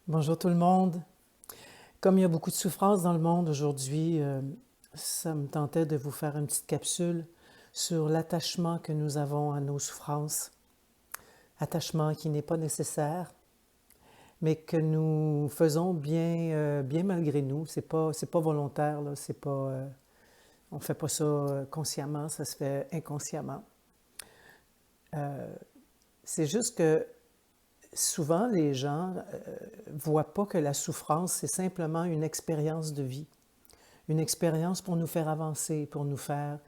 Bonjour tout le monde. Comme il y a beaucoup de souffrance dans le monde aujourd'hui, ça me tentait de vous faire une petite capsule sur l'attachement que nous avons à nos souffrances. Attachement qui n'est pas nécessaire, mais que nous faisons bien malgré nous. C'est pas volontaire, là. On fait pas ça consciemment, ça se fait inconsciemment. C'est juste que souvent les gens voient pas que la souffrance, c'est simplement une expérience de vie. Une expérience pour nous faire avancer, pour nous faire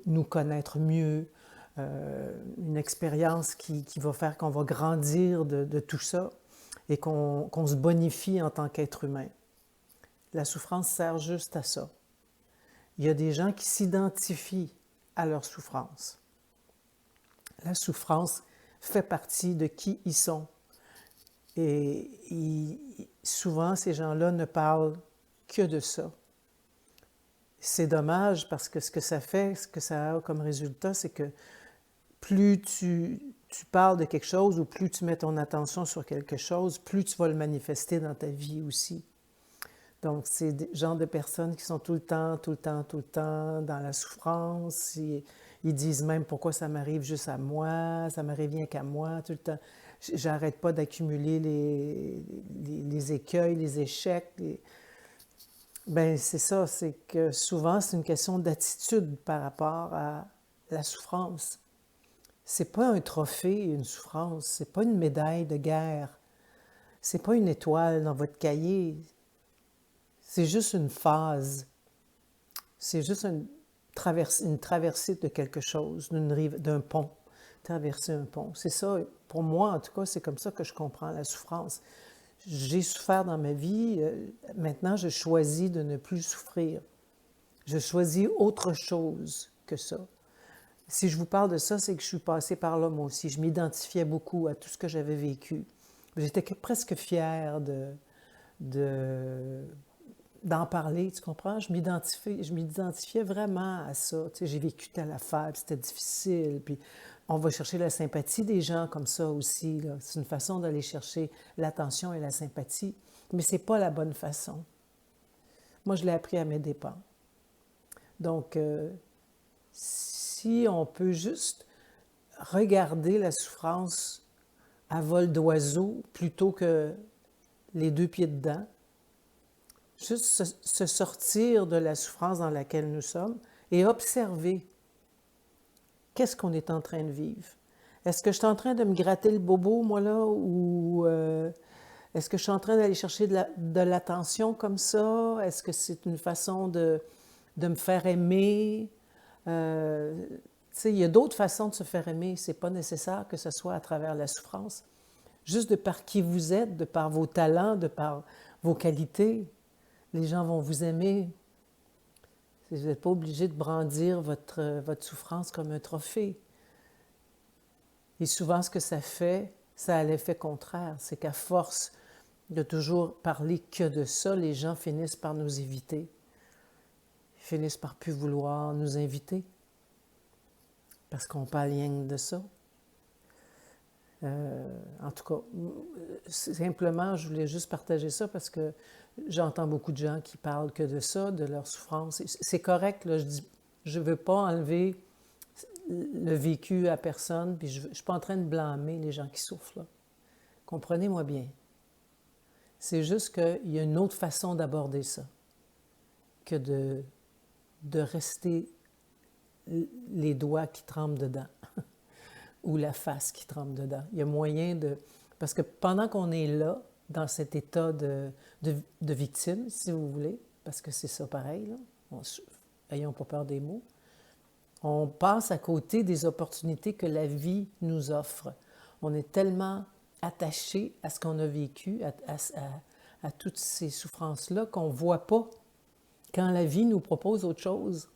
nous connaître mieux, une expérience qui va faire qu'on va grandir de tout ça et qu'on se bonifie en tant qu'être humain. La souffrance sert juste à ça. Il y a des gens qui s'identifient à leur souffrance. La souffrance fait partie de qui ils sont. Et souvent, ces gens-là ne parlent que de ça. C'est dommage parce que ce que ça fait, ce que ça a comme résultat, c'est que plus tu parles de quelque chose ou plus tu mets ton attention sur quelque chose, plus tu vas le manifester dans ta vie aussi. Donc, c'est des genres de personnes qui sont tout le temps dans la souffrance. Ils disent même pourquoi ça m'arrive juste à moi, ça m'arrive rien qu'à moi, tout le temps. J'arrête pas d'accumuler les écueils, les échecs. Ben, c'est ça, c'est que souvent c'est une question d'attitude par rapport à la souffrance. C'est pas un trophée, une souffrance, c'est pas une médaille de guerre, c'est pas une étoile dans votre cahier, c'est juste une phase, c'est juste une traversée de quelque chose, d'un pont, traverser un pont. C'est ça, pour moi en tout cas, c'est comme ça que je comprends la souffrance. J'ai souffert dans ma vie, maintenant je choisis de ne plus souffrir. Je choisis autre chose que ça. Si je vous parle de ça, c'est que je suis passée par là moi aussi. Je m'identifiais beaucoup à tout ce que j'avais vécu. J'étais presque fière de, d'en parler, tu comprends? Je m'identifiais vraiment à ça. Tu sais, j'ai vécu telle affaire, puis c'était difficile, puis on va chercher la sympathie des gens comme ça aussi, là. C'est une façon d'aller chercher l'attention et la sympathie, mais c'est pas la bonne façon. Moi, je l'ai appris à mes dépens. Donc, si on peut juste regarder la souffrance à vol d'oiseau plutôt que les deux pieds dedans, juste se sortir de la souffrance dans laquelle nous sommes et observer qu'est-ce qu'on est en train de vivre. Est-ce que je suis en train de me gratter le bobo, moi, là, ou est-ce que je suis en train d'aller chercher de l'attention comme ça? Est-ce que c'est une façon de me faire aimer? Tu sais, il y a d'autres façons de se faire aimer. C'est pas nécessaire que ce soit à travers la souffrance. Juste de par qui vous êtes, de par vos talents, de par vos qualités, les gens vont vous aimer. Vous n'êtes pas obligé de brandir votre souffrance comme un trophée. Et souvent, ce que ça fait, ça a l'effet contraire. C'est qu'à force de toujours parler que de ça, les gens finissent par nous éviter. Ils finissent par plus vouloir nous inviter. Parce qu'on parle rien que de ça. En tout cas, simplement, je voulais juste partager ça parce que j'entends beaucoup de gens qui parlent que de ça, de leur souffrance. C'est correct, là, je veux pas enlever le vécu à personne, puis je suis pas en train de blâmer les gens qui souffrent, là. Comprenez-moi bien. C'est juste qu'il y a une autre façon d'aborder ça que de rester les doigts qui tremblent dedans ou la face qui tremble dedans. Il y a moyen de... Parce que pendant qu'on est là, dans cet état de victime, si vous voulez, parce que c'est ça pareil, là, ayons pas peur des mots, on passe à côté des opportunités que la vie nous offre. On est tellement attaché à ce qu'on a vécu, à toutes ces souffrances-là, qu'on ne voit pas quand la vie nous propose autre chose.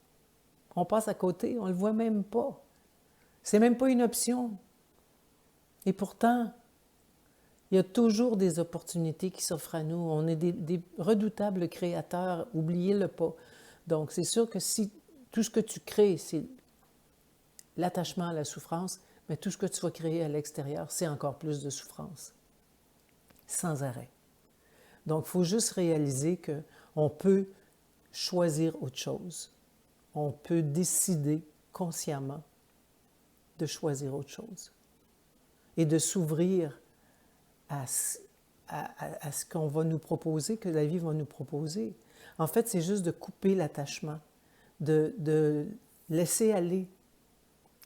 On passe à côté, on ne le voit même pas. C'est même pas une option. Et pourtant, il y a toujours des opportunités qui s'offrent à nous. On est des redoutables créateurs, oubliez-le pas. Donc, c'est sûr que si tout ce que tu crées, c'est l'attachement à la souffrance, mais tout ce que tu vas créer à l'extérieur, c'est encore plus de souffrance. sans arrêt. Donc, il faut juste réaliser qu'on peut choisir autre chose. On peut décider consciemment de choisir autre chose et de s'ouvrir à ce qu'on va nous proposer, que la vie va nous proposer. En fait, c'est juste de couper l'attachement, de laisser aller,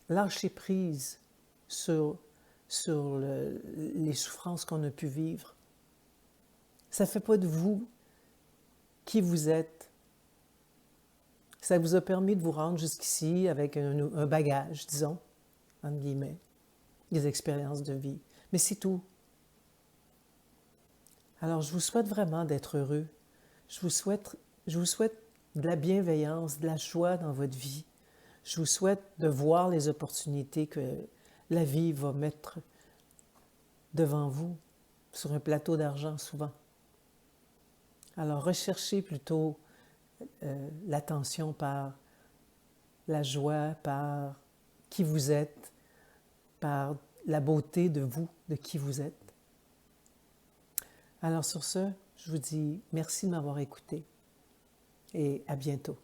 lâcher prise sur les souffrances qu'on a pu vivre. Ça ne fait pas de vous qui vous êtes. Ça vous a permis de vous rendre jusqu'ici avec un bagage, disons, entre guillemets, des expériences de vie. Mais c'est tout. Alors, je vous souhaite vraiment d'être heureux. Je vous souhaite de la bienveillance, de la joie dans votre vie. Je vous souhaite de voir les opportunités que la vie va mettre devant vous, sur un plateau d'argent souvent. Alors, recherchez plutôt l'attention par la joie, par qui vous êtes, par la beauté de vous, de qui vous êtes. Alors sur ce, je vous dis merci de m'avoir écouté et à bientôt.